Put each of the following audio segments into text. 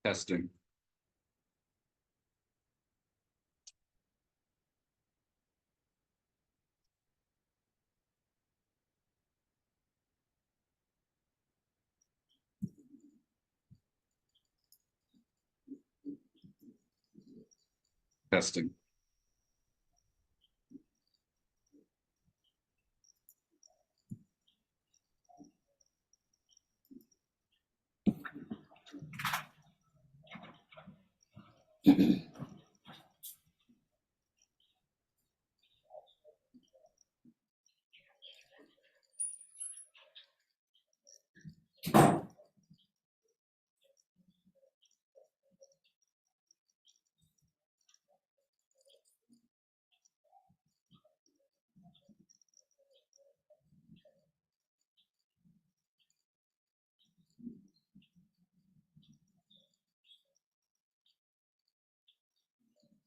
Testing. Testing.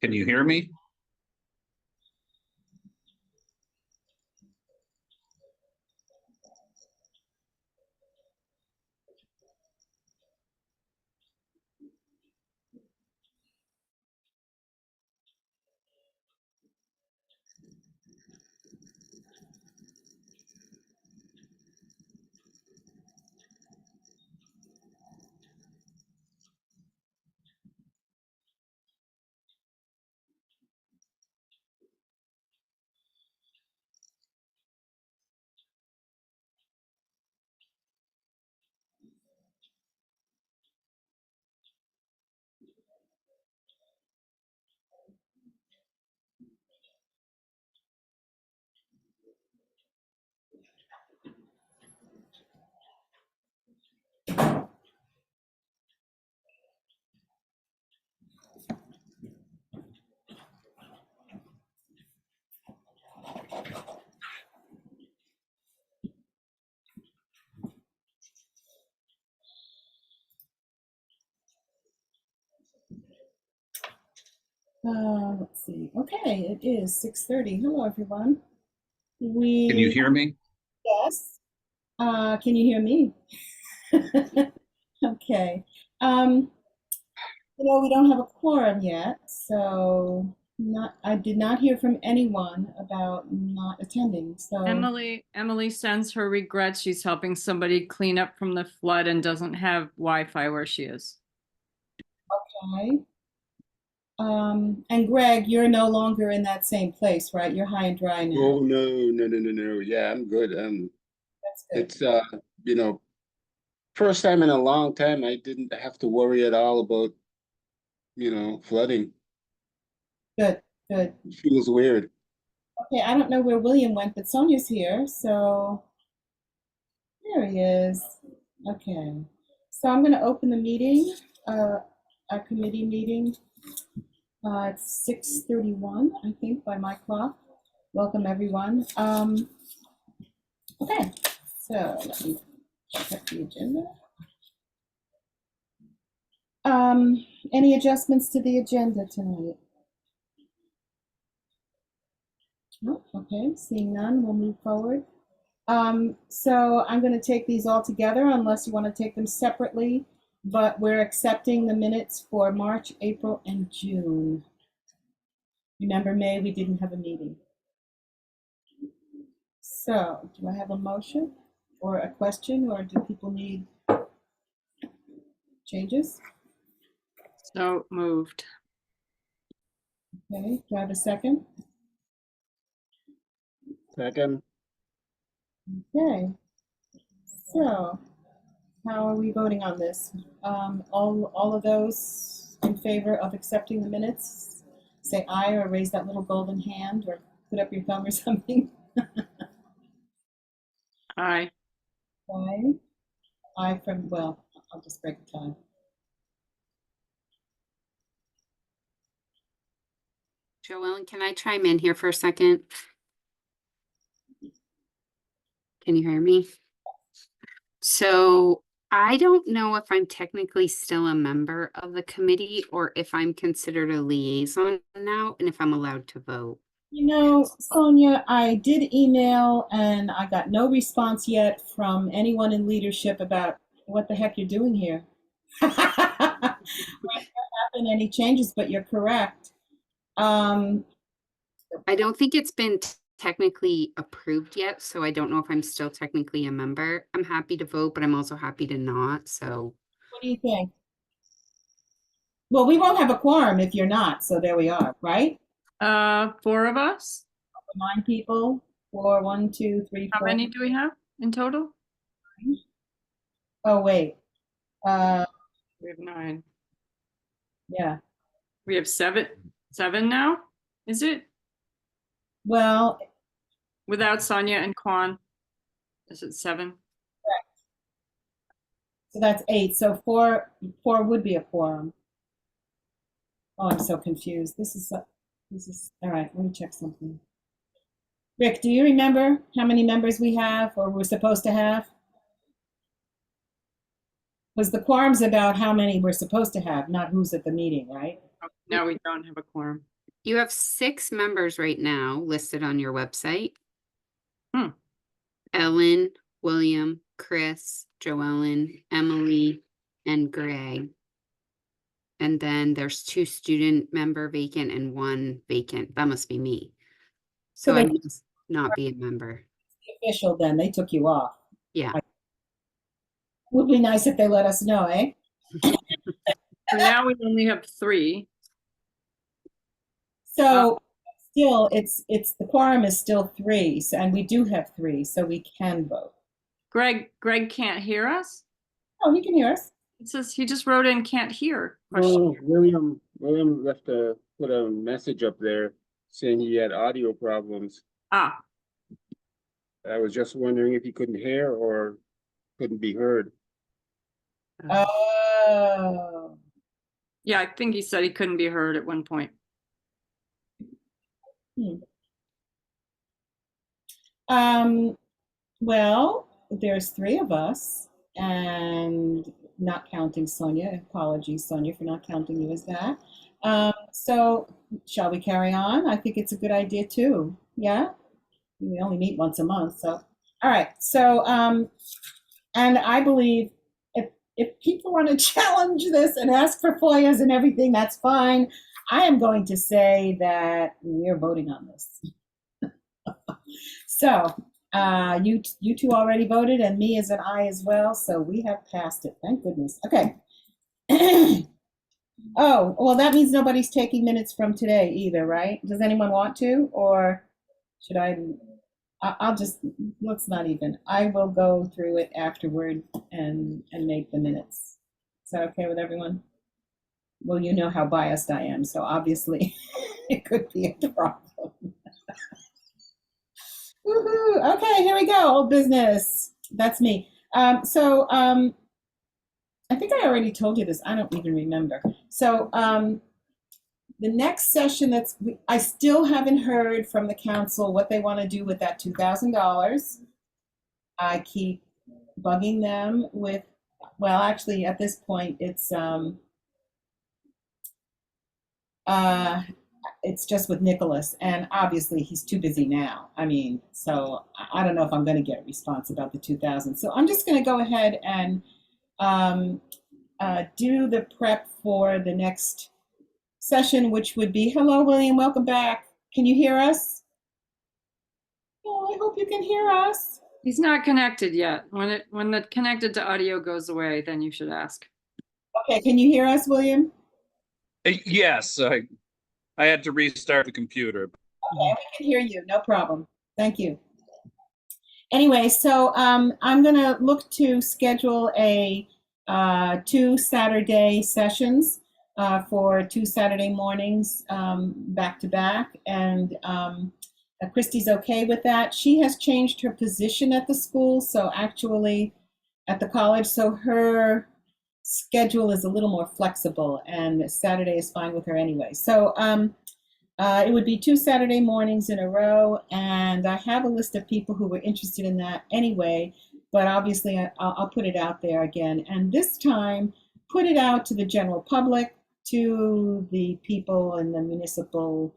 Can you hear me? Let's see. Okay, it is 6:30. Hello, everyone. Can you hear me? Yes. Can you hear me? Okay. We don't have a quorum yet, so I did not hear from anyone about not attending. So Emily sends her regrets. She's helping somebody clean up from the flood and doesn't have Wi-Fi where she is. okay. And Greg, you're no longer in that same place, right? You're high and dry now. Oh, no. Yeah, I'm good. That's good. It's first time in a long time I didn't have to worry at all about, flooding. Good, good. It feels weird. Okay, I don't know where William went, but Sonia's here, so there he is. Okay, so I'm going to open the meeting, our committee meeting. It's 6:31, I think, by my clock. Welcome, everyone. Okay, so let me check the agenda. Any adjustments to the agenda tonight? No? Okay, seeing none, we'll move forward. So I'm going to take these all together unless you want to take them separately, but we're accepting the minutes for March, April, and June. Remember, May, we didn't have a meeting. So do I have a motion or a question, or do people need changes? So moved. Okay, do I have a second? Second. Okay, so how are we voting on this? All of those in favor of accepting the minutes, say aye or raise that little golden hand or put up your thumb or something. Aye. Aye. Aye from, well, I'll just break the tie. Joellen, can I chime in here for a second? Can you hear me? So I don't know if I'm technically still a member of the committee or if I'm considered a liaison now and if I'm allowed to vote. You know, Sonia, I did email and I got no response yet from anyone in leadership about what the heck you're doing here. There haven't been any changes, but you're correct. I don't think it's been technically approved yet, so I don't know if I'm still technically a member. I'm happy to vote, but I'm also happy to not, so. What do you think? Well, we won't have a quorum if you're not, so there we are, right? 4 of us? 9 people, 4, 1, 2, 3, How 4. many do we have in total? Oh, wait. We have 9. Yeah. We have 7 now, is it? Well, Without Sonia and Quan? Is it 7? so that's 8. So 4 would be a quorum. Oh, I'm so confused. This is all right. Let me check something. Rick, do you remember how many members we have or we're supposed to have? Was the quorum's about how many we're supposed to have, not who's at the meeting, right? No, we don't have a quorum. You have 6 members right now listed on your website. Hmm. Ellen, William, Chris, Joellen, Emily, and Greg. And then there's 2 student member vacant and 1 vacant. That must be me. So So I they- must not be a member. Official then, they took you off. Yeah. Would be nice if they let us know, eh? For now, we only have 3. So still, it's the quorum is still 3, so, and we do have 3, so we can vote. Greg can't hear us? Oh, he can hear us. It says he just wrote in can't hear. Oh, William put a message up there saying he had audio problems. Ah, I was just wondering if he couldn't hear or couldn't be heard. Oh. yeah, I think he said he couldn't be heard at one point. Well, there's 3 of us, and not counting Sonia. Apologies, Sonia, for not counting you as that. So shall we carry on? I think it's a good idea too. Yeah? We only meet once a month, so. All right, so, and I believe if people want to challenge this and ask for FOIAs and everything, that's fine. I am going to say that we're voting on this. So, you 2 already voted, and me as an aye as well, so we have passed it. Thank goodness. Okay. Oh, well, that means nobody's taking minutes from today either, right? Does anyone want to, or should I'll just, let's not even. I will go through it afterward and make the minutes. Is that okay with everyone? Well, you know how biased I am, so obviously it could be a problem. Woohoo! Okay, here we go. Old business. That's me. I think I already told you this. I don't even remember. So the next session I still haven't heard from the council what they want to do with that $2,000. I keep bugging them with, well, actually at this point it's just with Nicholas, and obviously he's too busy now. I mean, so I don't know if I'm going to get a response about the 2,000. So I'm just going to go ahead and do the prep for the next session, which would be, hello, William, welcome back. Can you hear us? Oh, I hope you can hear us. He's not connected yet. When the connected to audio goes away, then you should ask. Okay, can you hear us, William? Yes, I had to restart the computer. Okay, we can hear you, no problem. Thank you. Anyway, so I'm gonna look to schedule a 2 Saturday sessions for 2 Saturday mornings back to back, and Christy's okay with that. She has changed her position at the school, so actually at the college, so her schedule is a little more flexible, and Saturday is fine with her anyway. So it would be 2 Saturday mornings in a row, and I have a list of people who were interested in that anyway. but obviously I'll put it out there again. And this time, put it out to the general public, to the people in the municipal,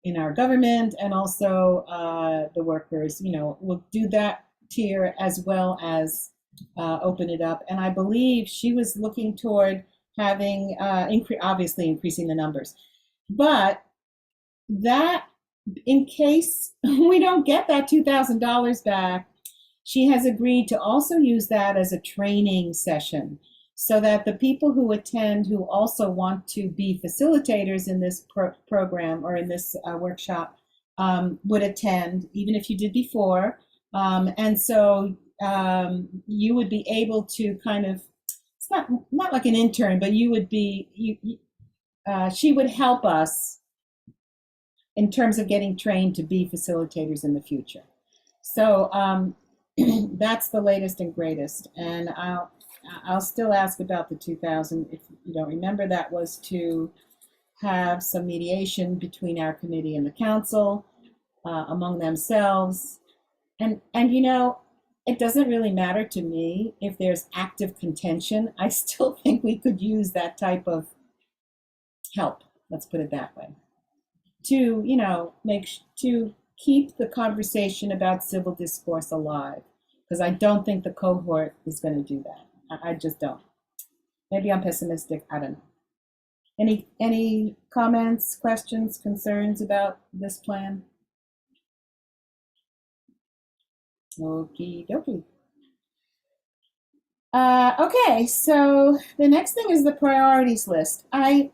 in our government, and also the workers. You know, we'll do that tier as well as open it up. And I believe she was looking toward having, obviously increasing the numbers. But that, in case we don't get that $2,000 back, she has agreed to also use that as a training session, so that the people who attend who also want to be facilitators in this program or in this workshop would attend, even if you did before. And so you would be able to kind of, it's not like an intern, but you would be, she would help us in terms of getting trained to be facilitators in the future. So that's the latest and greatest. And I'll still ask about the 2,000. If you don't remember, that was to have some mediation between our committee and the council among themselves. And you know, it doesn't really matter to me if there's active contention. I still think we could use that type of help, let's put it that way, to, you know, to keep the conversation about civil discourse alive, because I don't think the cohort is going to do that. I just don't. Maybe I'm pessimistic. I don't know. Any comments, questions, concerns about this plan? Okie dokie. Okay, so the next thing is the priorities list. I've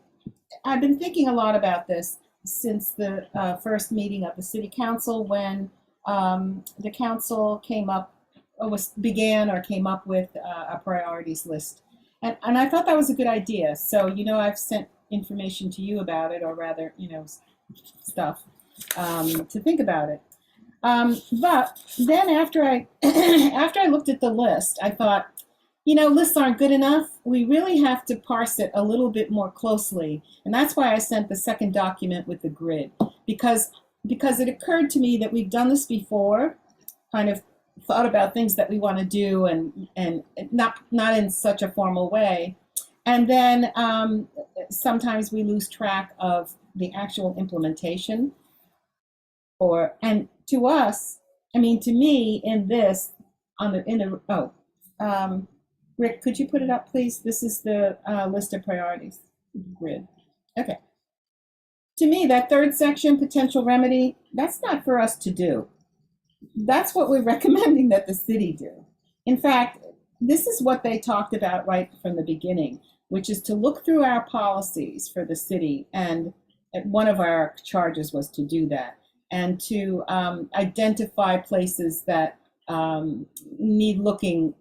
been thinking a lot about this since the first meeting of the city council, when the council came up with a priorities list. And I thought that was a good idea. So, you know, I've sent information to you about it, or rather, you know, stuff to think about it. But then after I looked at the list, I thought, you know, lists aren't good enough. We really have to parse it a little bit more closely. And that's why I sent the second document with the grid, because it occurred to me that we've done this before, kind of thought about things that we want to do, and not in such a formal way. And then sometimes we lose track of the actual implementation. And to us, I mean, to me, in this, Rick, could you put it up, please? This is the list of priorities grid. Okay. To me, that third section, potential remedy, that's not for us to do. That's what we're recommending that the city do. In fact, this is what they talked about right from the beginning, which is to look through our policies for the city. And one of our charges was to do that, and to identify places that need looking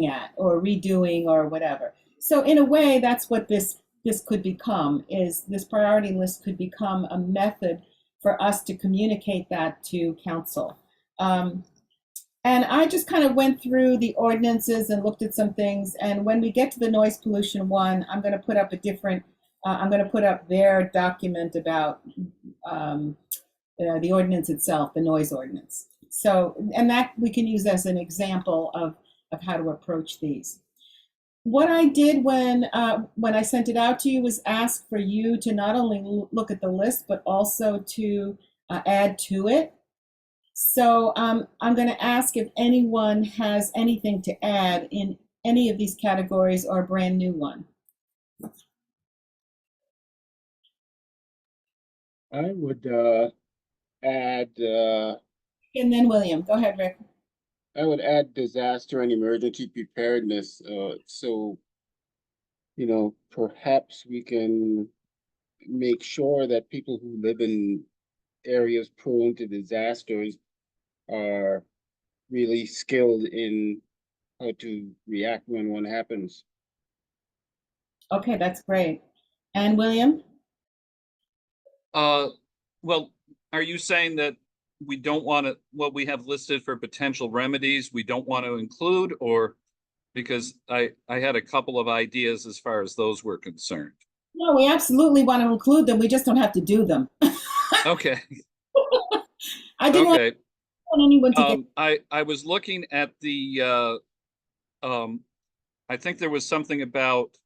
at or redoing or whatever. So in a way, that's what this could become, is this priority list could become a method for us to communicate that to council. And I just kind of went through the ordinances and looked at some things. And when we get to the noise pollution one, I'm going to put up I'm going to put up their document about the ordinance itself, the noise ordinance. So, and that we can use as an example of how to approach these. What I did when I sent it out to you was ask for you to not only look at the list, but also to add to it. So I'm going to ask if anyone has anything to add in any of these categories, or a brand new one. I would add, And then William, go ahead, Rick. I would add disaster and emergency preparedness. So, you know, perhaps we can make sure that people who live in areas prone to disasters are really skilled in how to react when one happens. Okay, that's great. And William? Well, are you saying that we don't want to, what we have listed for potential remedies, we don't want to include, or because I had a couple of ideas as far as those were concerned? No, we absolutely want to include them. We just don't have to do them. Okay. I didn't want anyone to get. I was looking at the I think there was something about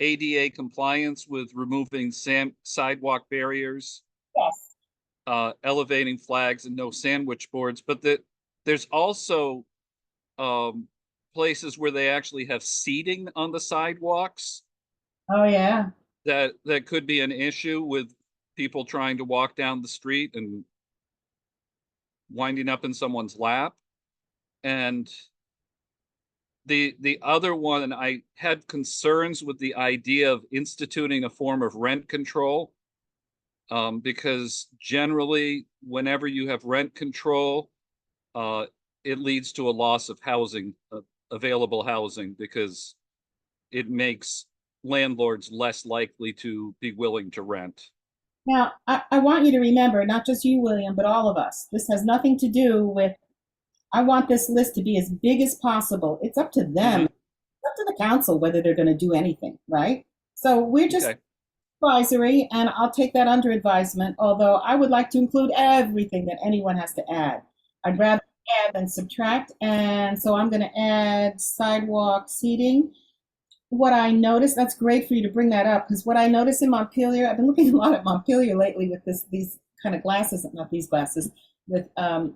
ADA compliance with removing sidewalk barriers, Yes. elevating flags and no sandwich boards, but that there's also places where they actually have seating on the sidewalks Oh, yeah. that could be an issue with people trying to walk down the street and winding up in someone's lap. And the other one, I had concerns with the idea of instituting a form of rent control. Because generally, whenever you have rent control, it leads to a loss of housing, available housing, because it makes landlords less likely to be willing to rent. Now, I want you to remember, not just you, William, but all of us, this has nothing to do with, I want this list to be as big as possible. It's up to them. It's up to the council whether they're going to do anything, right? So we're just Okay. advisory, and I'll take that under advisement, although I would like to include everything that anyone has to add. I'd rather add than subtract, and so I'm going to add sidewalk seating. What I noticed, that's great for you to bring that up, because what I noticed in Montpelier, I've been looking a lot at Montpelier lately with these kind of glasses, not these glasses, with kind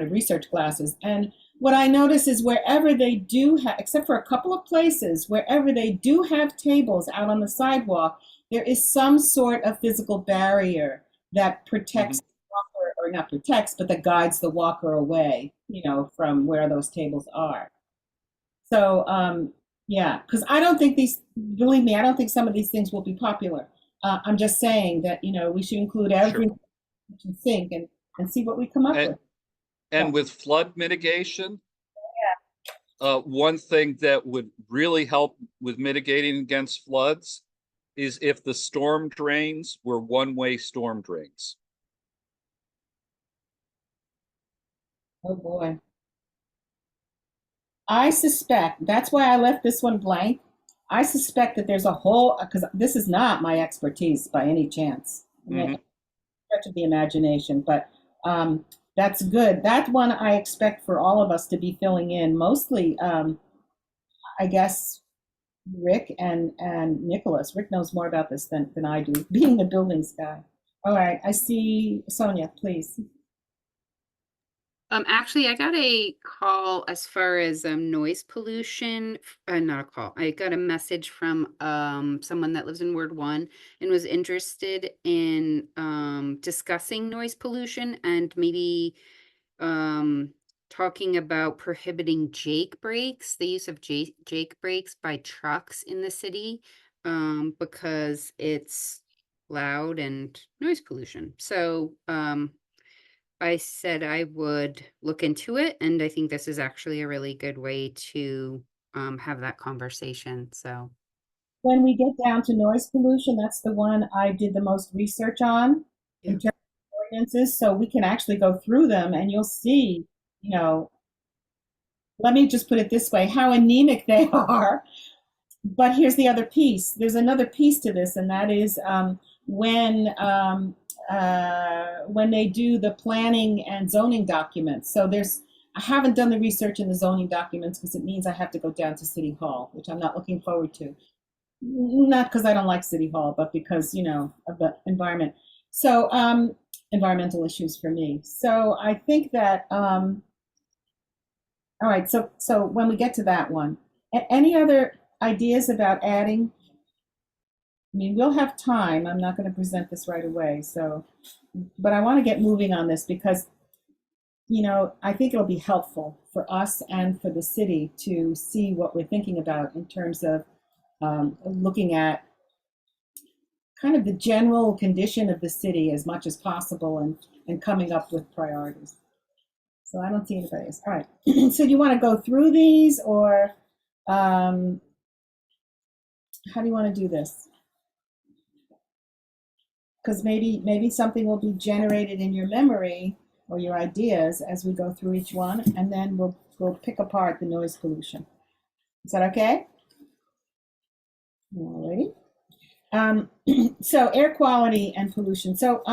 of research glasses. And what I notice is wherever they do have, except for a couple of places, wherever they do have tables out on the sidewalk, there is some sort of physical barrier that protects the walker, or not protects, but that guides the walker away, from where those tables are. So, yeah, because I don't think believe me, I don't think some of these things will be popular. I'm just saying that, we should include everything we can think and see what we come up with. And Yeah. with flood mitigation, one thing that would really help with mitigating against floods is if the storm drains were one-way storm drains. Oh boy. I suspect, that's why I left this one blank. I suspect that there's a whole, because this is not my expertise by any chance. Stretch of the imagination, but that's good. That one I expect for all of us to be filling in, mostly, I guess, Rick and Nicholas. Rick knows more about this than I do, being the buildings guy. All right, I see Sonia, please. Actually, I got a call as far as noise pollution. Not a call. I got a message from someone that lives in Ward 1 and was interested in discussing noise pollution and maybe talking about prohibiting jake brakes, the use of jake brakes by trucks in the city, because it's loud and noise pollution. So I said I would look into it, and I think this is actually a really good way to have that conversation. So When we get down to noise pollution, that's the one I did the most research on in terms of ordinances. So we can actually go through them, and you'll see, let me just put it this way, how anemic they are. But here's the other piece. There's another piece to this, and that is when they do the planning and zoning documents. So I haven't done the research in the zoning documents because it means I have to go down to City Hall, which I'm not looking forward to. Not because I don't like City Hall, but because, of the environment. So environmental issues for me. So I think that, all right, so when we get to that one, any other ideas about adding? I mean, we'll have time. I'm not going to present this right away. But I want to get moving on this because, I think it'll be helpful for us and for the city to see what we're thinking about in terms of looking at kind of the general condition of the city as much as possible and coming up with priorities. So I don't see anybody else. All right. So do you want to go through these, or how do you want to do this? Because maybe something will be generated in your memory or your ideas as we go through each one, and then we'll pick apart the noise pollution. Is that okay? Alrighty. So air quality and pollution. So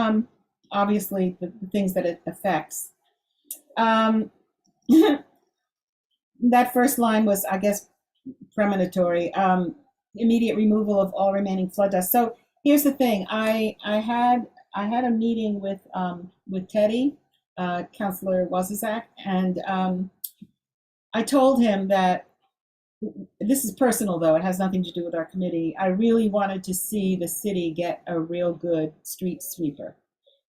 obviously the things that it affects. that first line was, I guess, premonitory. Immediate removal of all remaining flood dust. So here's the thing. I had a meeting with Teddy, Councilor Wazazak, and I told him that this is personal, though it has nothing to do with our committee. I really wanted to see the city get a real good street sweeper,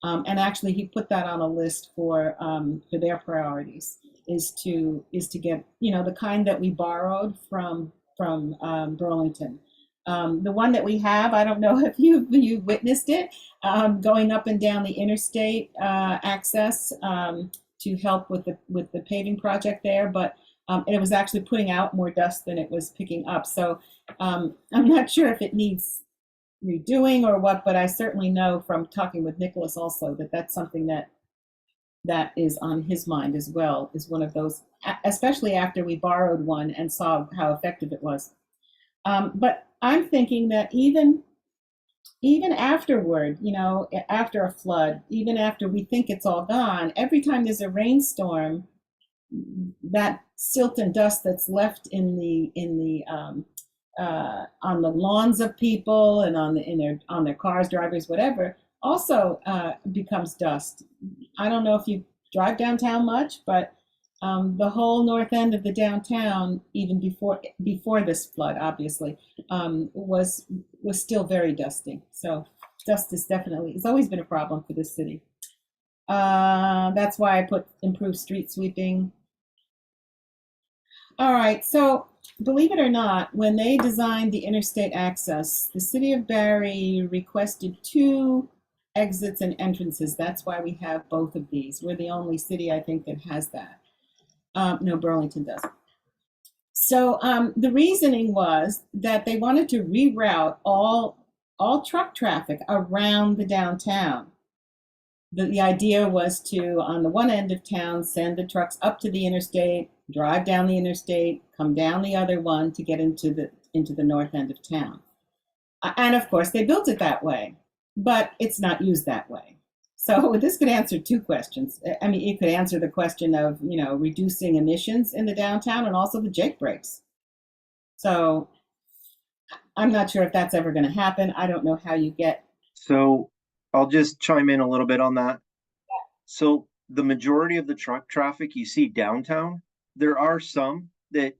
and actually he put that on a list for their priorities. Is to get, you know, the kind that we borrowed from Burlington. The one that we have, I don't know if you witnessed it, going up and down the interstate access to help with the paving project there, but it was actually putting out more dust than it was picking up. So I'm not sure if it needs redoing or what, but I certainly know from talking with Nicholas also that that's something that is on his mind as well, is one of those, especially after we borrowed one and saw how effective it was. But I'm thinking that even afterward, you know, after a flood, even after we think it's all gone, every time there's a rainstorm, that silt and dust that's left in the on the lawns of people and on their cars, drivers, whatever, also becomes dust. I don't know if you drive downtown much, but the whole north end of the downtown, even before this flood, obviously, was still very dusty. So dust is definitely, it's always been a problem for this city. That's why I put improved street sweeping. All right, so believe it or not, when they designed the interstate access, the city of Barre requested 2 exits and entrances. That's why we have both of these. We're the only city, I think, that has that. No, Burlington does. So the reasoning was that they wanted to reroute all truck traffic around the downtown. The idea was to, on the one end of town, send the trucks up to the interstate, drive down the interstate, come down the other one to get into the north end of town. And of course, they built it that way, but it's not used that way. So this could answer 2 questions. I mean, it could answer the question of, you know, reducing emissions in the downtown and also the Jake breaks. So I'm not sure if that's ever going to happen. I don't know how you get. So I'll just chime in a little bit on that. So the majority of the truck traffic you see downtown, there are some that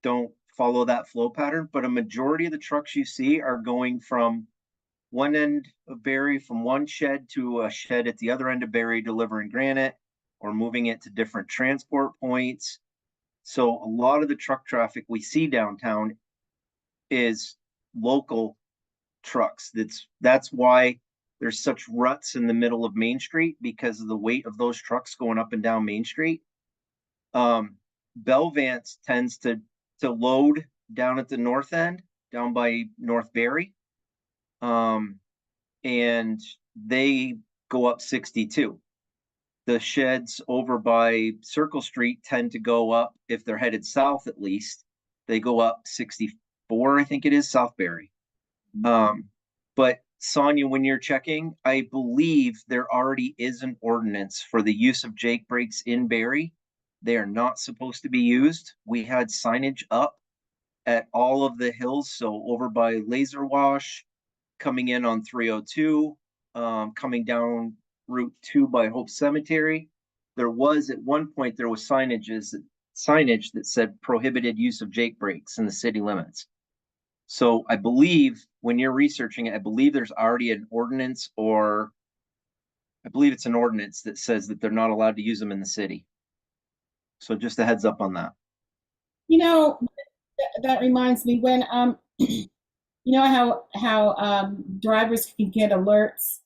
don't follow that flow pattern, but a majority of the trucks you see are going from one end of Barre, from one shed to a shed at the other end of Barre, delivering granite or moving it to different transport points. So a lot of the truck traffic we see downtown is local trucks. That's why there's such ruts in the middle of Main Street, because of the weight of those trucks going up and down Main Street. Belvance tends to load down at the north end, down by North Barre. And they go up 62. The sheds over by Circle Street tend to go up, if they're headed south at least, they go up 64, I think it is, South Barre. But Sonia, when you're checking, I believe there already is an ordinance for the use of Jake brakes in Barre. They are not supposed to be used. We had signage up at all of the hills. So over by Laser Wash, coming in on 302, coming down Route 2 by Hope Cemetery. There was, at one point, there was signage that said prohibited use of Jake brakes in the city limits. So I believe when you're researching it, I believe there's already an ordinance, or I believe it's an ordinance that says that they're not allowed to use them in the city. So just a heads up on that. You know, that reminds me when you know how drivers can get alerts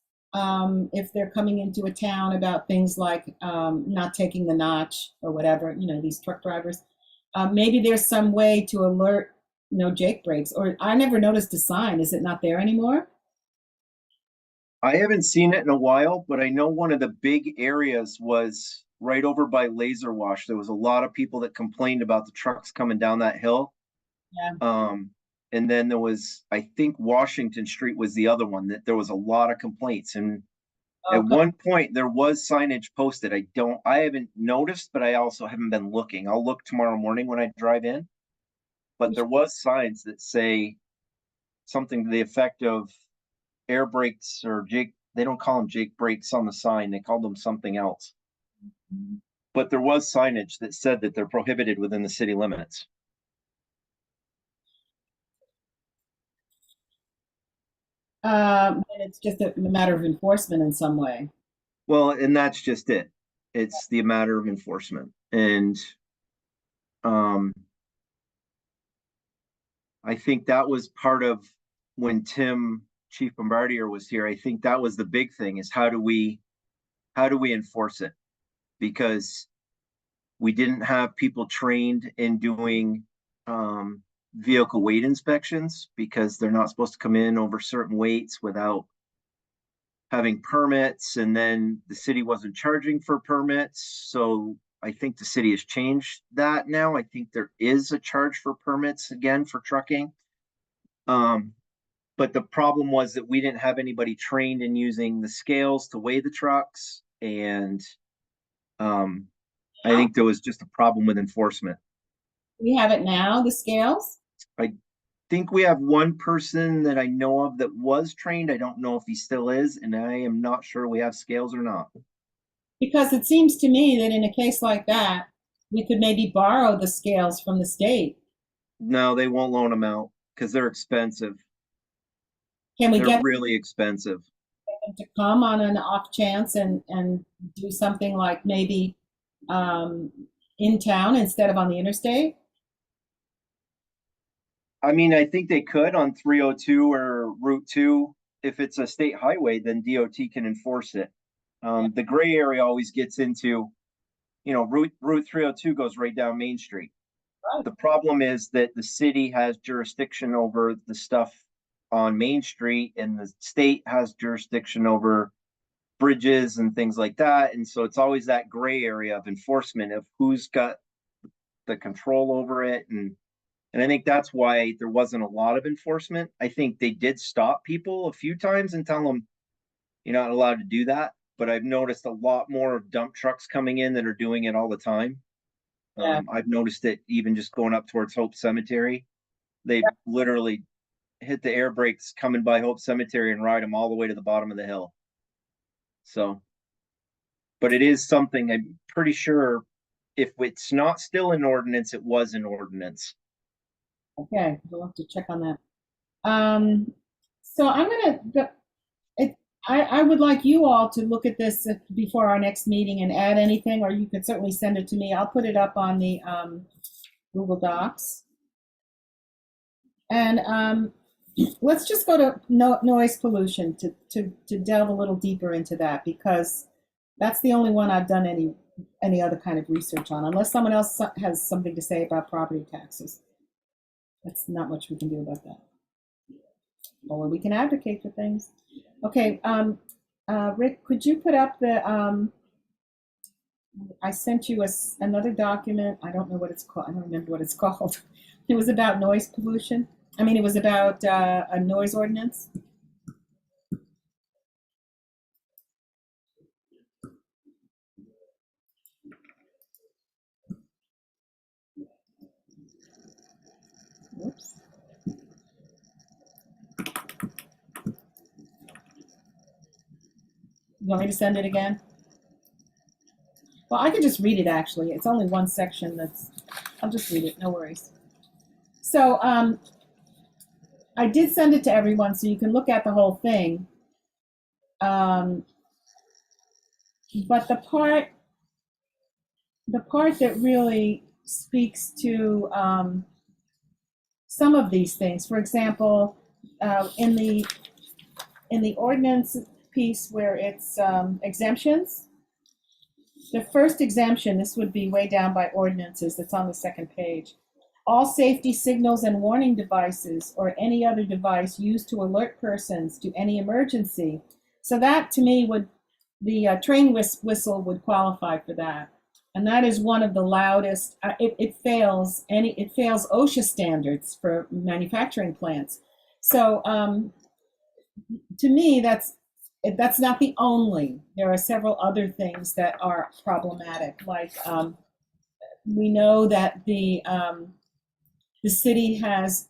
if they're coming into a town about things like not taking the notch or whatever, you know, these truck drivers. Maybe there's some way to alert, you know, Jake brakes, or I never noticed a sign. Is it not there anymore? I haven't seen it in a while, but I know one of the big areas was right over by Laser Wash. There was a lot of people that complained about the trucks coming down that hill. Yeah. And then there was, I think Washington Street was the other one, that there was a lot of complaints. And At Okay. one point, there was signage posted. I haven't noticed, but I also haven't been looking. I'll look tomorrow morning when I drive in. But there was signs that say something to the effect of air brakes or Jake, they don't call them Jake brakes on the sign. They call them something else. But there was signage that said that they're prohibited within the city limits. And it's just a matter of enforcement in some way. Well, and that's just it. It's the matter of enforcement. And I think that was part of when Chief Bombardier was here. I think that was the big thing, is how do we enforce it? Because we didn't have people trained in doing vehicle weight inspections, because they're not supposed to come in over certain weights without having permits, and then the city wasn't charging for permits. So I think the city has changed that now. I think there is a charge for permits again for trucking. But the problem was that we didn't have anybody trained in using the scales to weigh the trucks. And I think there was just a problem with enforcement. We have it now, the scales? I think we have one person that I know of that was trained. I don't know if he still is, and I am not sure we have scales or not. Because it seems to me that in a case like that, we could maybe borrow the scales from the state. No, they won't loan them out because they're expensive. Can we They're get really expensive. them to come on an off chance and do something like maybe in town instead of on the interstate? I mean, I think they could on 302 or Route 2. If it's a state highway, then DOT can enforce it. The gray area always gets into, Route 302 goes right down Main Street. Right. The problem is that the city has jurisdiction over the stuff on Main Street, and the state has jurisdiction over bridges and things like that. And so it's always that gray area of enforcement of who's got the control over it. And I think that's why there wasn't a lot of enforcement. I think they did stop people a few times and tell them, you're not allowed to do that. But I've noticed a lot more of dump trucks coming in that are doing it all the time. Yeah. I've noticed it even just going up towards Hope Cemetery. They literally hit the air brakes coming by Hope Cemetery and ride them all the way to the bottom of the hill. So, but it is something I'm pretty sure, if it's not still an ordinance, it was an ordinance. Okay, we'll have to check on that. So I'm gonna go. I would like you all to look at this before our next meeting and add anything, or you could certainly send it to me. I'll put it up on the Google Docs. And let's just go to noise pollution to delve a little deeper into that, because that's the only one I've done any other kind of research on, unless someone else has something to say about property taxes. That's not much we can do about that. Or we can advocate for things. Okay, Rick, could you put up the, I sent you another document. I don't know what it's called. I don't remember what it's called. It was about noise pollution. I mean, it was about a noise ordinance. Whoops. You want me to send it again? Well, I can just read it, actually. It's only one section I'll just read it, no worries. So I did send it to everyone so you can look at the whole thing. But the part that really speaks to some of these things, for example, in the ordinance piece where it's exemptions, the first exemption, this would be way down by ordinances, that's on the second page. All safety signals and warning devices or any other device used to alert persons to any emergency. So that, to me, the train whistle would qualify for that. And that is one of the loudest. It fails OSHA standards for manufacturing plants. So to me, that's not the only. There are several other things that are problematic, like we know that the city has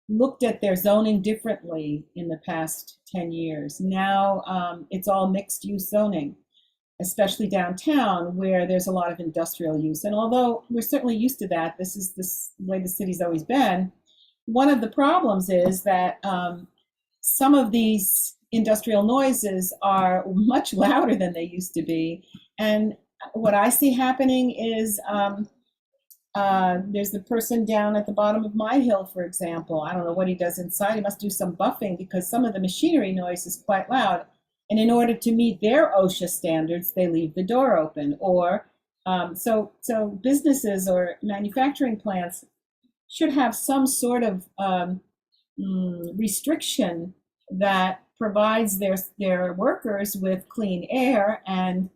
looked at their zoning differently in the past 10 years. Now it's all mixed use zoning, especially downtown where there's a lot of industrial use. And although we're certainly used to that, this is the way the city's always been. One of the problems is that some of these industrial noises are much louder than they used to be. And what I see happening is there's the person down at the bottom of my hill, for example. I don't know what he does inside. He must do some buffing because some of the machinery noise is quite loud. And in order to meet their OSHA standards, they leave the door open. Or so businesses or manufacturing plants should have some sort of restriction that provides their workers with clean air and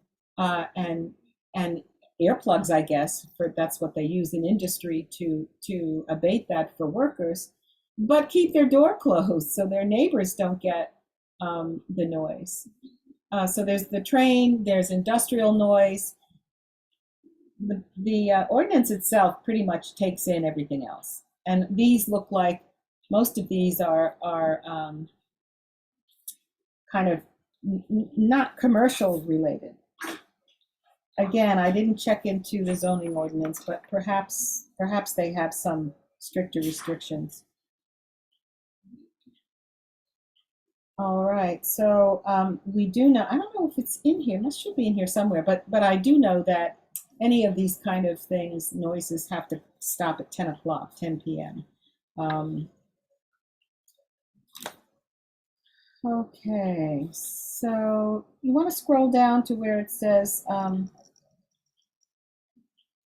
earplugs, I guess, for that's what they use in industry to abate that for workers, but keep their door closed so their neighbors don't get the noise. So there's the train, there's industrial noise. The ordinance itself pretty much takes in everything else. And these look like, most of these are kind of not commercial related. Again, I didn't check into the zoning ordinance, but perhaps they have some stricter restrictions. All right, so we do know, I don't know if it's in here, it should be in here somewhere, but I do know that any of these kind of things, noises have to stop at 10 o'clock, 10 p.m. Okay, so you want to scroll down to where it says,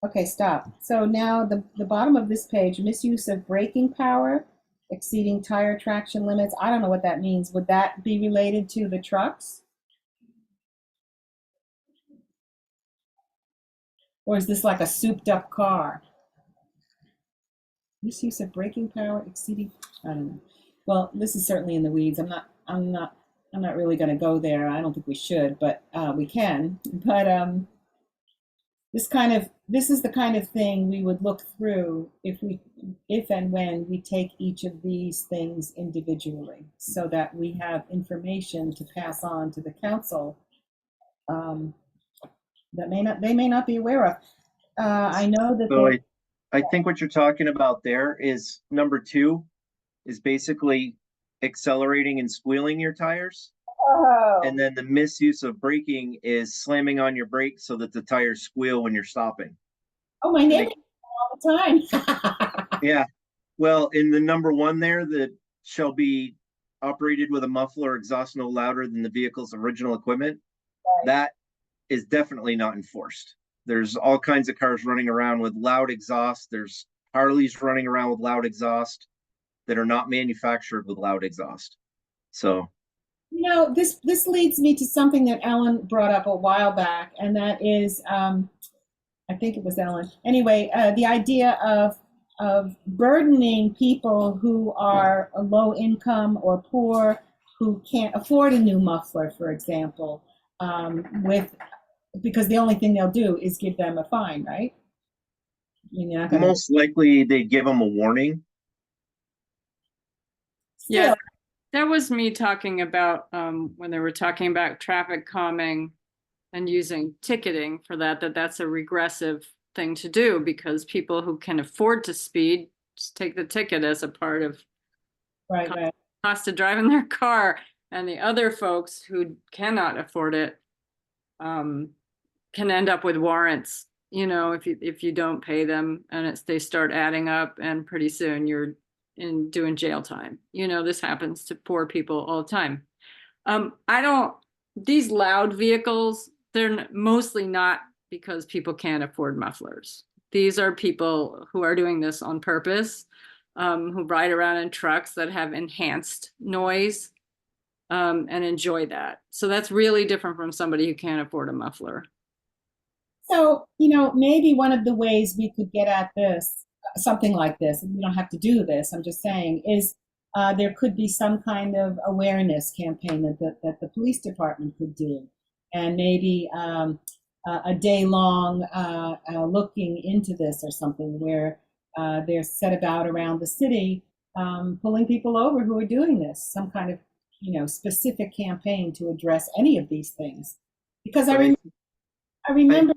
okay, stop. So now the bottom of this page, misuse of braking power, exceeding tire traction limits. I don't know what that means. Would that be related to the trucks? Or is this like a souped up car? Misuse of braking power exceeding, I don't know. Well, this is certainly in the weeds. I'm not really going to go there. I don't think we should, but we can. But this is the kind of thing we would look through if and when we take each of these things individually, so that we have information to pass on to the council that they may not be aware of. I know that. So I think what you're talking about there is number 2 is basically accelerating and squealing your tires. Oh. And then the misuse of braking is slamming on your brakes so that the tires squeal when you're stopping. Oh, my neighbor all the time. Yeah. Well, in the number 1 there, that shall be operated with a muffler exhaust no louder than the vehicle's original equipment. Right. That is definitely not enforced. There's all kinds of cars running around with loud exhaust. There's Harleys running around with loud exhaust that are not manufactured with loud exhaust. So, you know, this leads me to something that Ellen brought up a while back, and that is, I think it was Ellen. Anyway, the idea of burdening people who are low income or poor, who can't afford a new muffler, for example, because the only thing they'll do is give them a fine, right? You're not gonna, most likely they give them a warning. Yeah, still, that was me talking about when they were talking about traffic calming and using ticketing for that's a regressive thing to do, because people who can afford to speed just take the ticket as a part of right. cost of driving their car, and the other folks who cannot afford it can end up with warrants, if you don't pay them, and they start adding up, and pretty soon you're doing jail time. This happens to poor people all the time. These loud vehicles, they're mostly not because people can't afford mufflers. These are people who are doing this on purpose, who ride around in trucks that have enhanced noise and enjoy that. So that's really different from somebody who can't afford a muffler. So, maybe one of the ways we could get at this, something like this, and we don't have to do this, I'm just saying, is there could be some kind of awareness campaign that the police department could do, and maybe a day long looking into this or something where they're set about around the city pulling people over who are doing this, some kind of specific campaign to address any of these things. Because But I remember.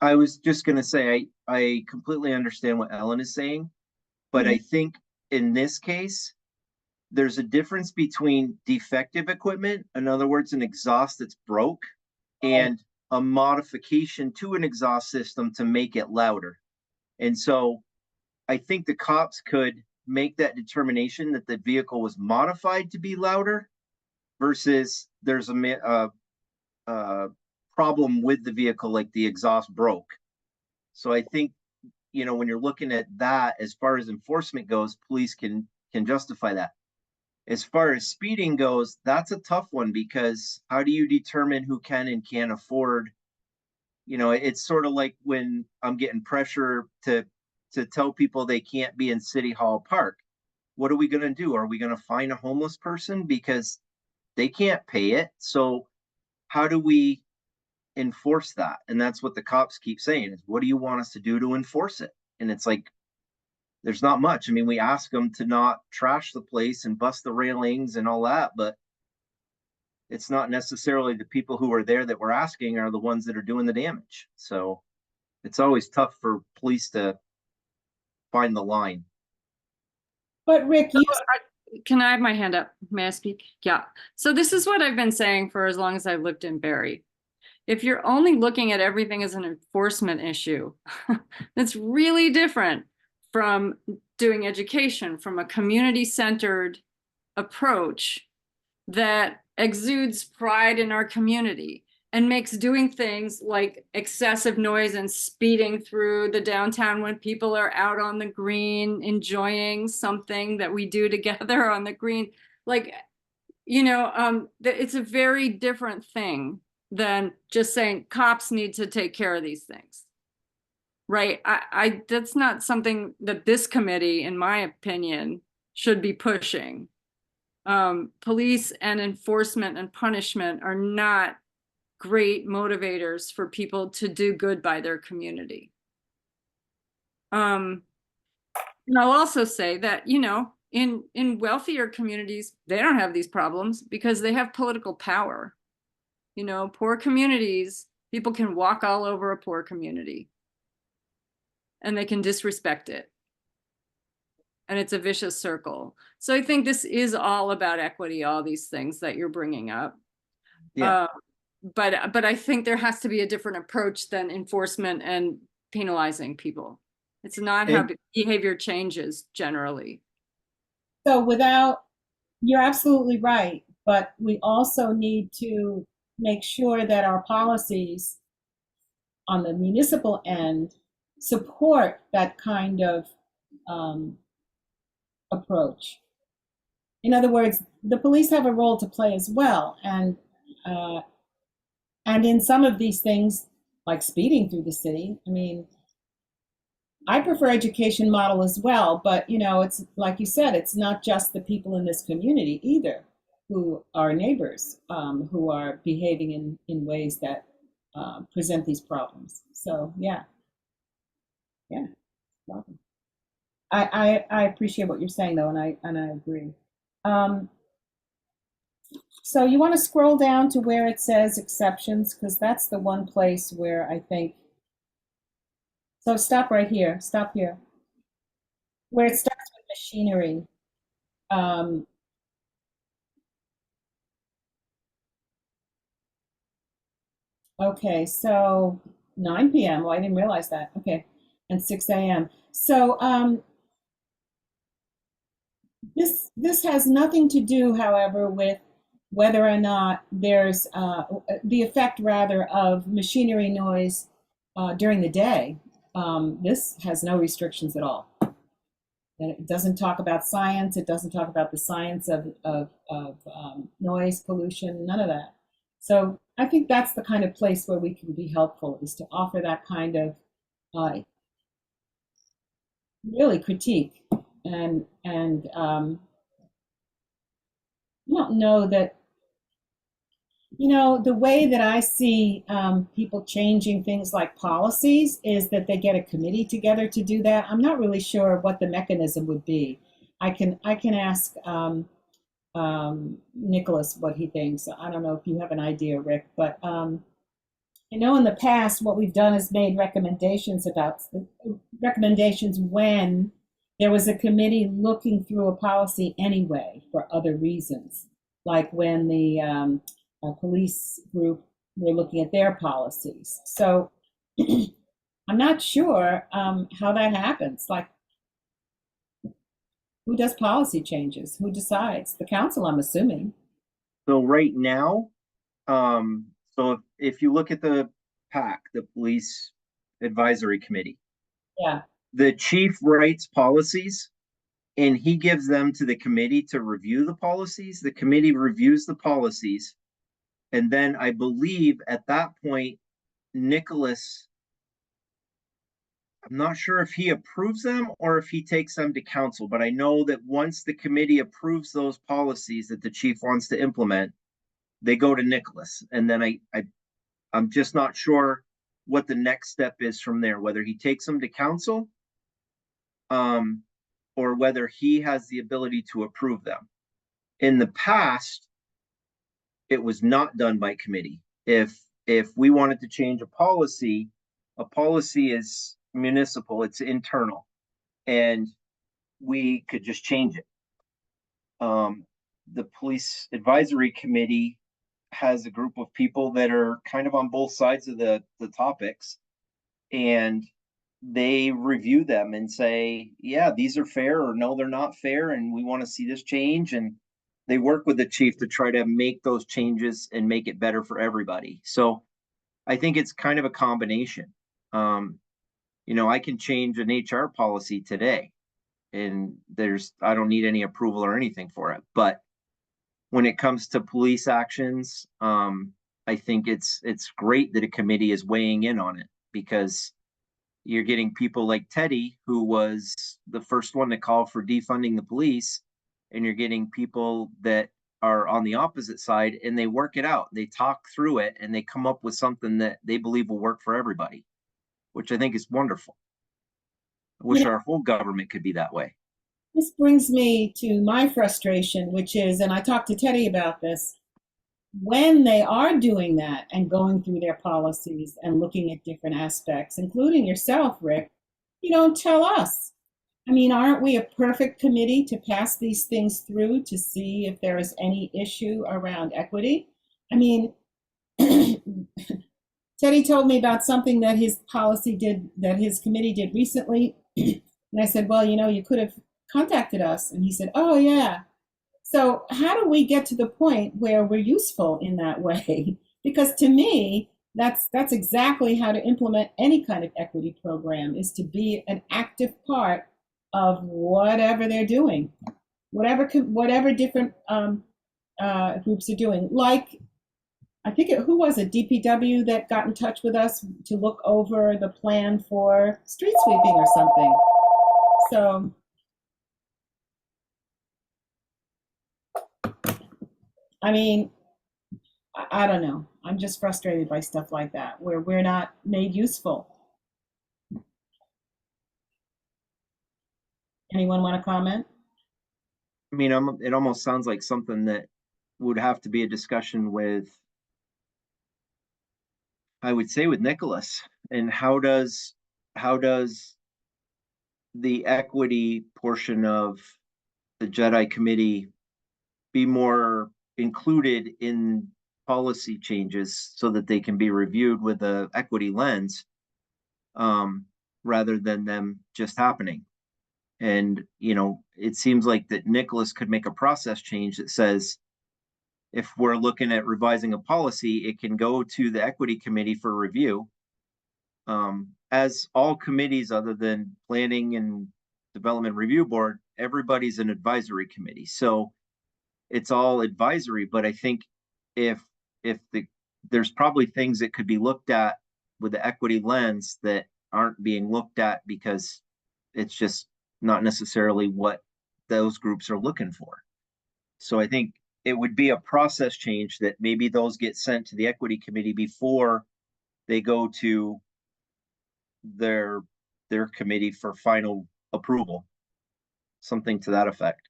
I was just gonna say, I completely understand what Ellen is saying, but I think in this case, there's a difference between defective equipment, in other words, an exhaust that's broke, and a modification to an exhaust system to make it louder. And so I think the cops could make that determination that the vehicle was modified to be louder versus there's a problem with the vehicle, like the exhaust broke. So I think, when you're looking at that, as far as enforcement goes, police can justify that. As far as speeding goes, that's a tough one, because how do you determine who can and can't afford? It's sort of like when I'm getting pressure to tell people they can't be in City Hall Park. What are we going to do? Are we going to fine a homeless person because they can't pay it? So how do we enforce that? And that's what the cops keep saying, is what do you want us to do to enforce it? And it's like, there's not much. I mean, we ask them to not trash the place and bust the railings and all that, but it's not necessarily the people who are there that we're asking are the ones that are doing the damage. So it's always tough for police to find the line. But Rick, you Can I have my hand up? May I speak? Yeah. So this is what I've been saying for as long as I've lived in Barre. If you're only looking at everything as an enforcement issue, that's really different from doing education, from a community-centered approach that exudes pride in our community and makes doing things like excessive noise and speeding through the downtown when people are out on the green enjoying something that we do together on the green, it's a very different thing than just saying cops need to take care of these things, right? I that's not something that this committee, in my opinion, should be pushing. Police and enforcement and punishment are not great motivators for people to do good by their community. And I'll also say that, in wealthier communities, they don't have these problems because they have political power. Poor communities, people can walk all over a poor community and they can disrespect it. And it's a vicious circle. So I think this is all about equity, all these things that you're bringing up. Yeah. But I think there has to be a different approach than enforcement and penalizing people. It's not how behavior changes generally. So you're absolutely right, but we also need to make sure that our policies on the municipal end support that kind of approach. In other words, the police have a role to play as well, and in some of these things, like speeding through the city, I mean, I prefer education model as well, but it's like you said, it's not just the people in this community either who are neighbors who are behaving in ways that present these problems. So yeah, problem. I appreciate what you're saying though, and I agree. So you want to scroll down to where it says exceptions, because that's the one place where I think. So stop right here. Stop here. Where it starts with machinery. Okay, so 9 p.m. Well, I didn't realize that. Okay, and 6 a.m. So this has nothing to do, however, with whether or not there's the effect, rather, of machinery noise during the day. This has no restrictions at all. And it doesn't talk about science. It doesn't talk about the science of noise pollution, none of that. So I think that's the kind of place where we can be helpful, is to offer that kind of really critique I don't know that, the way that I see people changing things like policies is that they get a committee together to do that. I'm not really sure what the mechanism would be. I can ask Nicholas what he thinks. I don't know if you have an idea, Rick, but I know in the past what we've done is made recommendations when there was a committee looking through a policy anyway for other reasons, like when the police group were looking at their policies. So I'm not sure how that happens. Like, who does policy changes? Who decides? The council, I'm assuming. So right now, so if you look at the PAC, the Police Advisory Committee, Yeah. the chief writes policies and he gives them to the committee to review the policies. The committee reviews the policies. And then I believe at that point, Nicholas, I'm not sure if he approves them or if he takes them to council, but I know that once the committee approves those policies that the chief wants to implement, they go to Nicholas. And then I'm just not sure what the next step is from there, whether he takes them to council, or whether he has the ability to approve them. In the past, it was not done by committee. If we wanted to change a policy is municipal, it's internal, and we could just change it. The Police Advisory Committee has a group of people that are kind of on both sides of the topics, and they review them and say, yeah, these are fair, or no, they're not fair, and we want to see this change. And they work with the chief to try to make those changes and make it better for everybody. So I think it's kind of a combination. I can change an HR policy today, and I don't need any approval or anything for it. But when it comes to police actions, I think it's great that a committee is weighing in on it, because you're getting people like Teddy, who was the first one to call for defunding the police, and you're getting people that are on the opposite side, and they work it out. They talk through it, and they come up with something that they believe will work for everybody, which I think is wonderful. I wish our whole government could be that way. This brings me to my frustration, which is, and I talked to Teddy about this, when they are doing that and going through their policies and looking at different aspects, including yourself, Rick, you don't tell us. I mean, aren't we a perfect committee to pass these things through to see if there is any issue around equity? I mean, Teddy told me about something that his committee did recently. And I said, well, you could have contacted us. And he said, oh, yeah. So how do we get to the point where we're useful in that way? Because to me, that's exactly how to implement any kind of equity program, is to be an active part of whatever they're doing, whatever different groups are doing. Like, I think who was it, DPW, that got in touch with us to look over the plan for street sweeping or something. So I mean, I don't know. I'm just frustrated by stuff like that, where we're not made useful. Anyone want to comment? I mean, it almost sounds like something that would have to be a discussion with, I would say, with Nicholas. And how does the equity portion of the Jedi Committee be more included in policy changes so that they can be reviewed with a equity lens, rather than them just happening? And, it seems like that Nicholas could make a process change that says, if we're looking at revising a policy, it can go to the equity committee for review. As all committees other than planning and development review board, everybody's an advisory committee. So it's all advisory, but I think there's probably things that could be looked at with the equity lens that aren't being looked at because it's just not necessarily what those groups are looking for. So I think it would be a process change that maybe those get sent to the equity committee before they go to their committee for final approval. Something to that effect.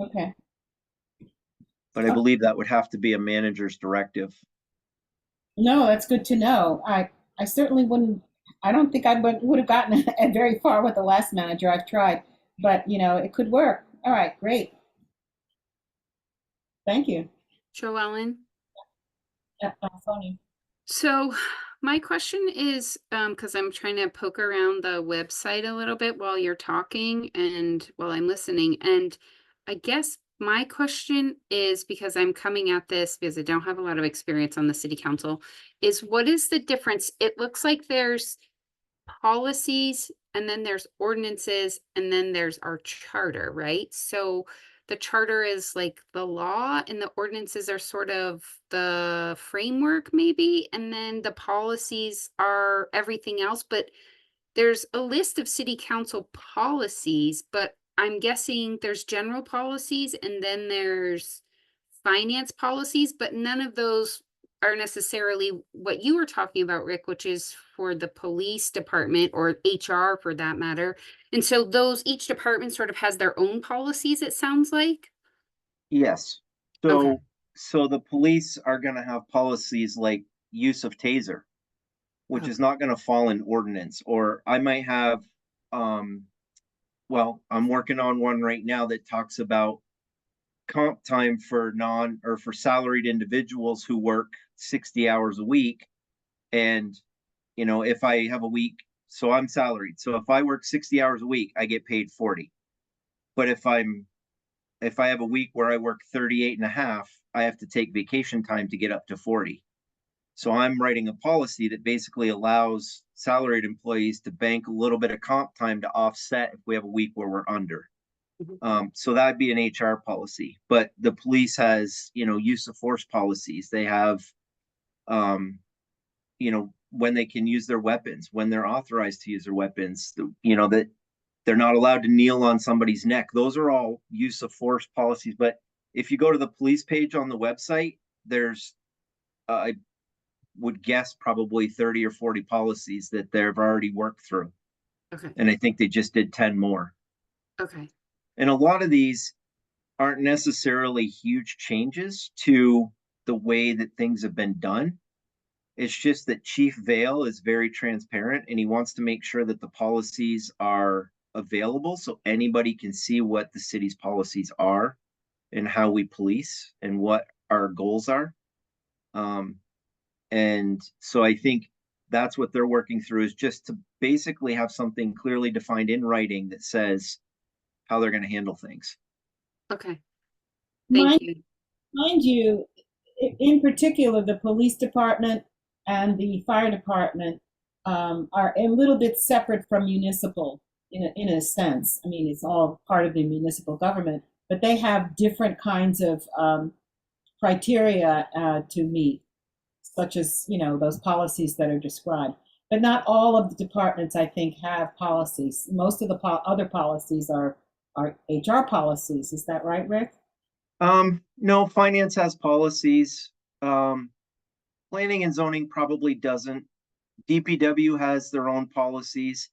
Okay. But I believe that would have to be a manager's directive. No, that's good to know. I certainly wouldn't, I don't think I would have gotten very far with the last manager. I've tried, but it could work. All right, great. Thank you. Joellen? Sonia. So my question is, because I'm trying to poke around the website a little bit while you're talking and while I'm listening. And I guess my question is, because I'm coming at this because I don't have a lot of experience on the city council, is what is the difference? It looks like there's policies and then there's ordinances and then there's our charter, right? So the charter is like the law and the ordinances are sort of the framework maybe, and then the policies are everything else. But there's a list of city council policies, but I'm guessing there's general policies and then there's finance policies, but none of those are necessarily what you were talking about, Rick, which is for the police department or HR for that matter. And so each department sort of has their own policies, it sounds like. Yes. Okay. So the police are gonna have policies like use of taser, which is not gonna fall in ordinance, or I might have, well, I'm working on one right now that talks about comp time for for salaried individuals who work 60 hours a week. And, if I have a week, so I'm salaried. So if I work 60 hours a week, I get paid 40. But if I have a week where I work 38 and a half, I have to take vacation time to get up to 40. So I'm writing a policy that basically allows salaried employees to bank a little bit of comp time to offset if we have a week where we're under. So that'd be an HR policy, but the police has, use of force policies. They have, when they can use their weapons, when they're authorized to use their weapons, that they're not allowed to kneel on somebody's neck. Those are all use of force policies. But if you go to the police page on the website, there's, I would guess probably 30 or 40 policies that they've already worked through. Okay. And I think they just did 10 more. Okay. And a lot of these aren't necessarily huge changes to the way that things have been done. It's just that Chief Vale is very transparent and he wants to make sure that the policies are available so anybody can see what the city's policies are and how we police and what our goals are. And so I think that's what they're working through, is just to basically have something clearly defined in writing that says how they're going to handle things. Okay. Thank you. Mind you, in particular, the police department and the fire department are a little bit separate from municipal in a sense. I mean, it's all part of the municipal government, but they have different kinds of criteria to meet, such as, those policies that are described. But not all of the departments, I think, have policies. Most of the other policies are HR policies. Is that right, Rick? No, finance has policies. Planning and zoning probably doesn't. DPW has their own policies.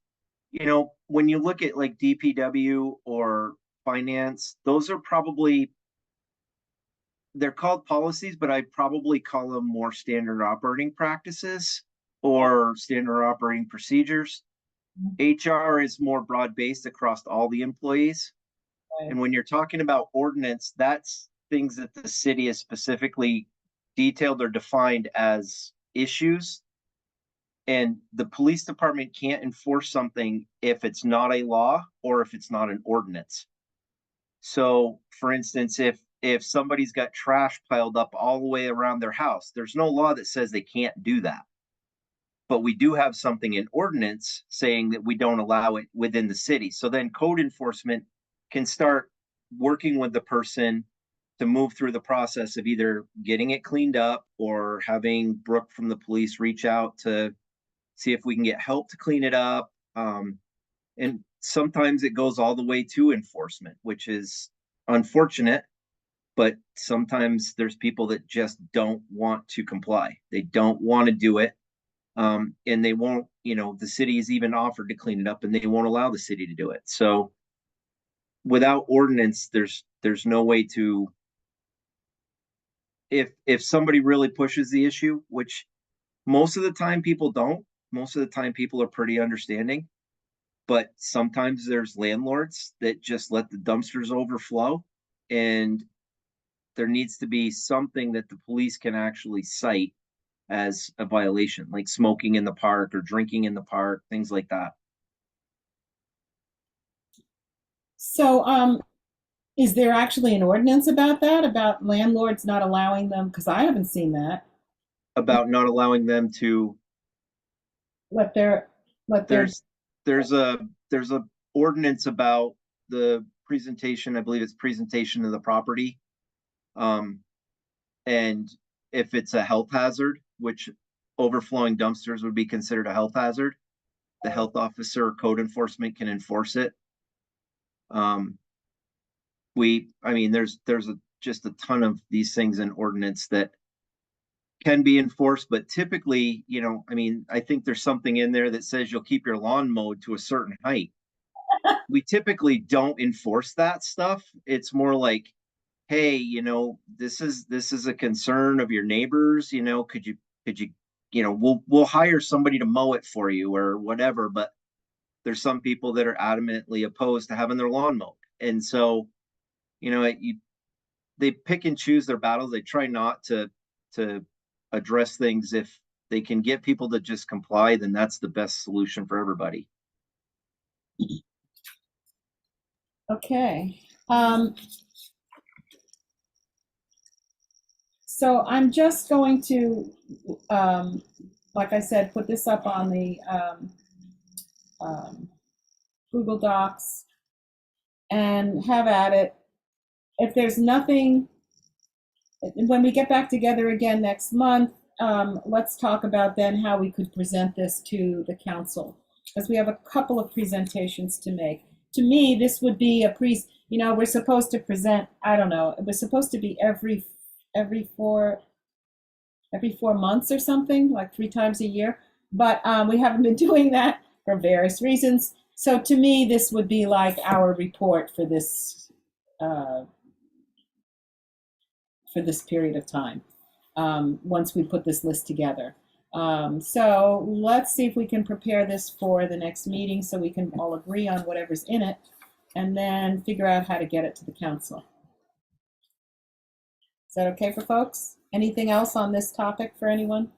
When you look at like DPW or finance, those are probably, they're called policies, but I'd probably call them more standard operating practices or standard operating procedures. HR is more broad-based across all the employees. Right. And when you're talking about ordinance, that's things that the city has specifically detailed or defined as issues. And the police department can't enforce something if it's not a law or if it's not an ordinance. So for instance, if somebody's got trash piled up all the way around their house, there's no law that says they can't do that. But we do have something in ordinance saying that we don't allow it within the city. So then code enforcement can start working with the person to move through the process of either getting it cleaned up or having Brooke from the police reach out to see if we can get help to clean it up. And sometimes it goes all the way to enforcement, which is unfortunate. But sometimes there's people that just don't want to comply. They don't want to do it. And they won't, the city is even offered to clean it up and they won't allow the city to do it. So without ordinance, there's no way to, if somebody really pushes the issue, which most of the time people don't, most of the time people are pretty understanding. But sometimes there's landlords that just let the dumpsters overflow, and there needs to be something that the police can actually cite as a violation, like smoking in the park or drinking in the park, things like that. So, is there actually an ordinance about that, about landlords not allowing them? Because I haven't seen that. About not allowing them to, Let their, let their, there's a ordinance about the presentation, I believe it's presentation of the property. And if it's a health hazard, which overflowing dumpsters would be considered a health hazard, the health officer or code enforcement can enforce it. There's just a ton of these things in ordinance that can be enforced, but typically, I think there's something in there that says you'll keep your lawn mowed to a certain height. We typically don't enforce that stuff. It's more like, hey, this is a concern of your neighbors, could you, we'll hire somebody to mow it for you or whatever, but there's some people that are adamantly opposed to having their lawn mowed. And so, they pick and choose their battles. They try not to address things. If they can get people to just comply, then that's the best solution for everybody. okay. So I'm just going to, like I said, put this up on the Google Docs and have at it. If there's nothing, when we get back together again next month, let's talk about then how we could present this to the council, because we have a couple of presentations to make. To me, this would be we're supposed to present, I don't know, it was supposed to be every 4 months or something, like 3 times a year. But we haven't been doing that for various reasons. So to me, this would be like our report for this period of time, once we put this list together. So let's see if we can prepare this for the next meeting so we can all agree on whatever's in it and then figure out how to get it to the council. Is that okay for folks? Anything else on this topic for anyone?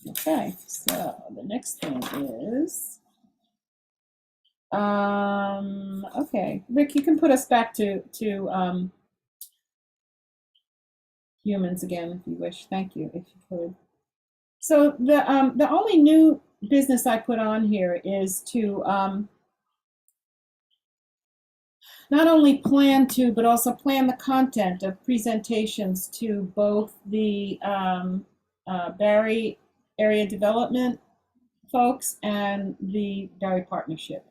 Okay, so the next thing is, okay, Rick, you can put us back to humans again if you wish. Thank you, if you could. So the only new business I put on here is to not only plan to, but also plan the content of presentations to both the Barre Area Development folks and the Barre Partnership.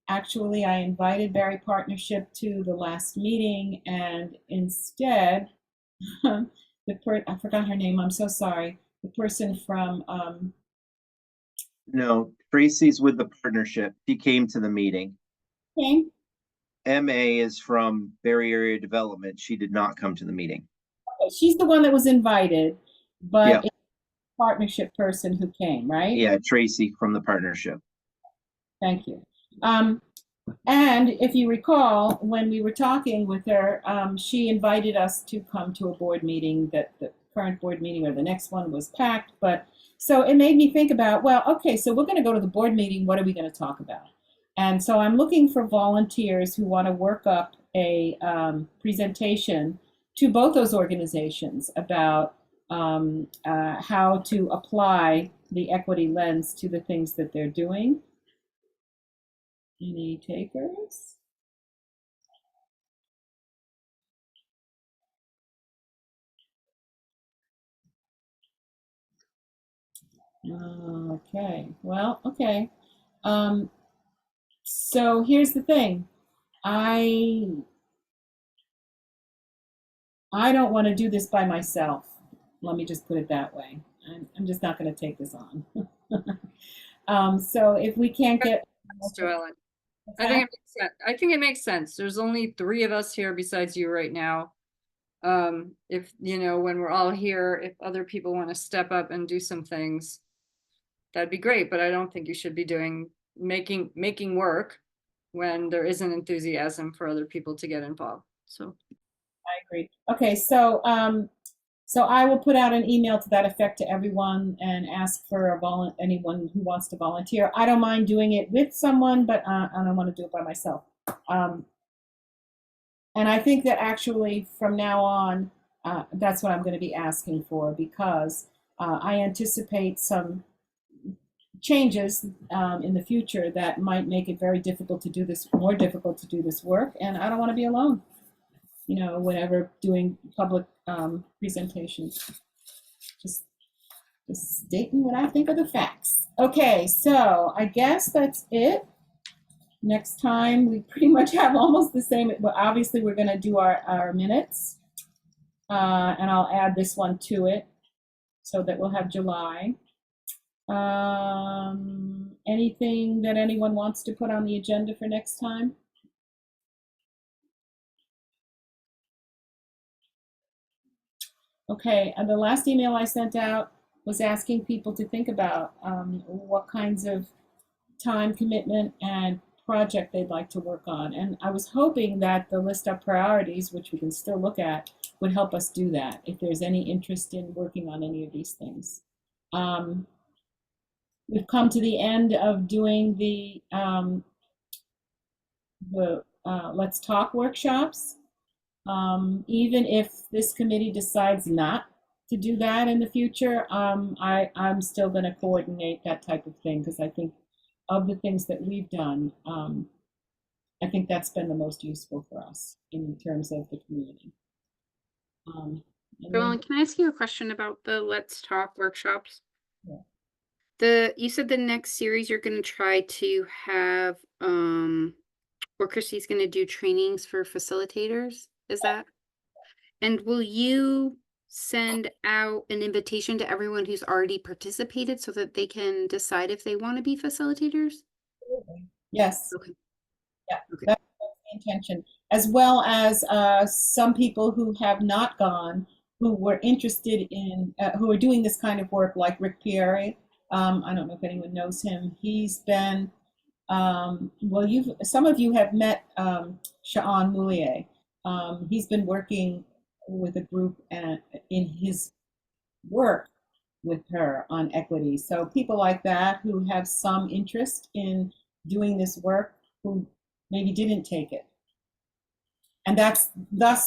Actually, I invited Barre Partnership to the last meeting, and instead, I forgot her name, I'm so sorry. The person from No, Tracy's with the partnership. She came to the meeting. came? MA is from Barre Area Development. She did not come to the meeting. Okay, she's the one that was invited, but Yeah. it's the partnership person who came, right? Yeah, Tracy from the partnership. Thank you. And if you recall, when we were talking with her, she invited us to come to a board meeting. That the current board meeting or the next one was packed. But so it made me think about, well, okay, so we're going to go to the board meeting. What are we going to talk about? And so I'm looking for volunteers who want to work up a presentation to both those organizations about how to apply the equity lens to the things that they're doing. Any takers? Okay, well, okay. So here's the thing. I don't want to do this by myself. Let me just put it that way. I'm just not going to take this on. So if we can't get, Joellen. I think it makes sense. I think it makes sense. There's only 3 of us here besides you right now. If, when we're all here, if other people want to step up and do some things, that'd be great, but I don't think you should be making work when there isn't enthusiasm for other people to get involved. So I agree. Okay, so so I will put out an email to that effect to everyone and ask for anyone who wants to volunteer. I don't mind doing it with someone, but I don't want to do it by myself. And I think that actually from now on, that's what I'm going to be asking for, because I anticipate some changes in the future that might make it very difficult to do this, more difficult to do this work, and I don't want to be alone. Whenever doing public presentations. Just stating what I think are the facts. Okay, so I guess that's it. Next time we pretty much have almost the same, well, obviously we're gonna do our minutes. And I'll add this one to it so that we'll have July. Anything that anyone wants to put on the agenda for next time? Okay, and the last email I sent out was asking people to think about what kinds of time commitment and project they'd like to work on. And I was hoping that the list of priorities, which we can still look at, would help us do that, if there's any interest in working on any of these things. We've come to the end of doing the Let's Talk workshops. Even if this committee decides not to do that in the future, I'm still going to coordinate that type of thing, because I think of the things that we've done, I think that's been the most useful for us in terms of the community. Joellen, can I ask you a question about the Let's Talk workshops? Yeah. You said the next series you're going to try to have, where Christy's going to do trainings for facilitators. Is that? And will you send out an invitation to everyone who's already participated so that they can decide if they want to be facilitators? Yes. Okay. Yeah, okay. that's the intention, as well as some people who have not gone, who were interested in, who are doing this kind of work, like Rick Pieri. I don't know if anyone knows him. He's been, well, some of you have met Sha'an Moulier. He's been working with a group in his work with her on equity. So people like that who have some interest in doing this work, who maybe didn't take it. And that's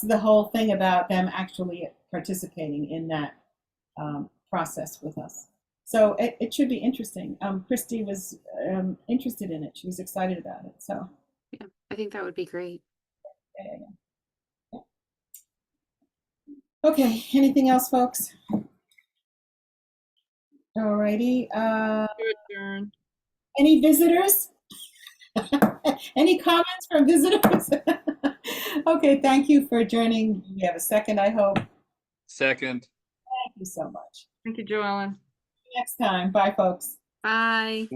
the whole thing about them actually participating in that process with us. So it should be interesting. Christy was interested in it. She was excited about it. So Yeah, I think that would be great. Yeah. Okay, anything else, folks? All righty. Any visitors? Any comments from visitors? Okay, thank you for joining. We have a second, I hope. Second. Thank you so much. thank you, Joellen. Next time. Bye, folks. Bye.